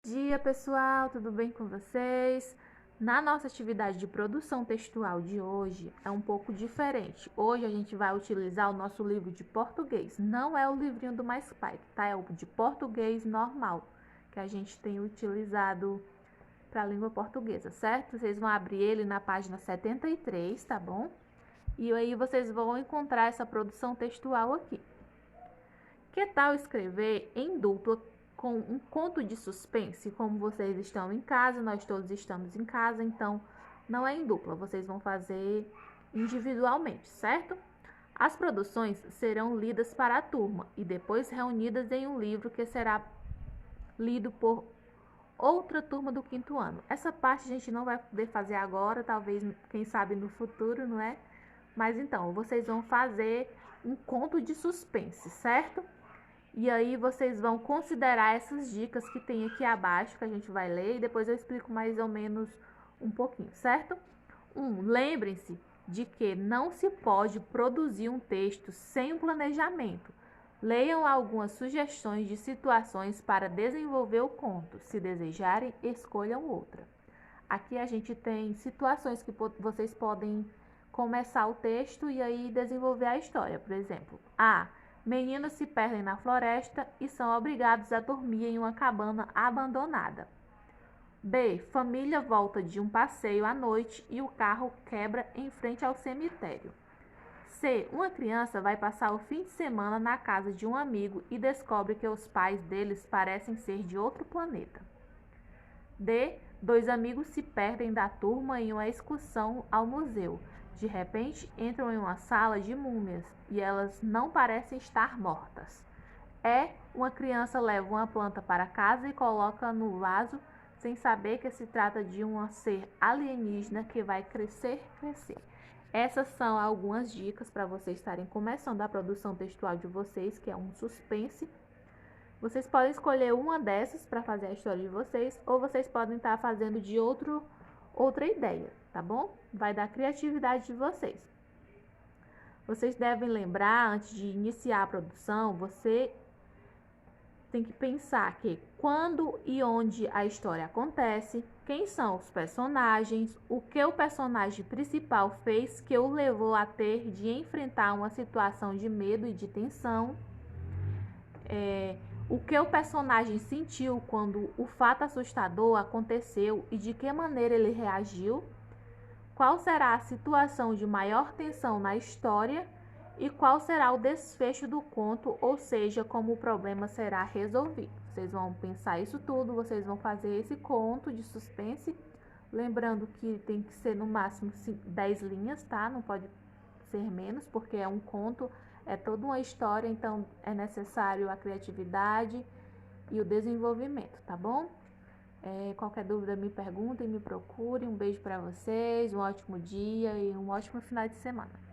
Dia pessoal, tudo bem com vocês? Na nossa atividade de produção textual de hoje é um pouco diferente. Hoje a gente vai utilizar o nosso livro de português. Não é o livrinho do Mais Pai, tá? É o de português normal que a gente tem utilizado para a língua portuguesa, certo? Vocês vão abrir ele na página 73, tá bom? E aí vocês vão encontrar essa produção textual aqui. Que tal escrever em dupla com um conto de suspense? Como vocês estão em casa, nós todos estamos em casa, então não é em dupla, vocês vão fazer individualmente, certo? As produções serão lidas para a turma e depois reunidas em um livro que será lido por outra turma do quinto ano. Essa parte a gente não vai poder fazer agora, talvez, quem sabe no futuro, não é? Mas então, vocês vão fazer um conto de suspense, certo? E aí vocês vão considerar essas dicas que tem aqui abaixo, que a gente vai ler, e depois eu explico mais ou menos um pouquinho, certo? Lembrem-se de que não se pode produzir um texto sem um planejamento. Leiam algumas sugestões de situações para desenvolver o conto. Se desejarem, escolham outra. Aqui a gente tem situações que vocês podem começar o texto e aí desenvolver a história. Por exemplo, meninos se perdem na floresta e são obrigados a dormir em uma cabana abandonada. B. Família volta de um passeio à noite e o carro quebra em frente ao cemitério. C. Uma criança vai passar o fim de semana na casa de um amigo e descobre que os pais deles parecem ser de outro planeta. D. Dois amigos se perdem da turma em uma excursão ao museu. De repente, entram em uma sala de múmias e elas não parecem estar mortas. E. Uma criança leva uma planta para casa e coloca no vaso sem saber que se trata de um ser alienígena que vai crescer. Essas são algumas dicas para vocês estarem começando a produção textual de vocês, que é um suspense. Vocês podem escolher uma dessas para fazer a história de vocês, ou vocês podem estar fazendo de outra ideia, tá bom? Vai da criatividade de vocês. Vocês devem lembrar, antes de iniciar a produção, você tem que pensar que quando e onde a história acontece, quem são os personagens, o que o personagem principal fez que o levou a ter de enfrentar uma situação de medo e de tensão, o que o personagem sentiu quando o fato assustador aconteceu e de que maneira ele reagiu, qual será a situação de maior tensão na história e qual será o desfecho do conto, ou seja, como o problema será resolvido. Vocês vão pensar isso tudo, vocês vão fazer esse conto de suspense, lembrando que tem que ser no máximo 10 linhas, tá? Não pode ser menos, porque é um conto, é toda uma história, então é necessário a criatividade e o desenvolvimento, tá bom? Qualquer dúvida me perguntem, me procurem. Um beijo para vocês, um ótimo dia e um ótimo final de semana.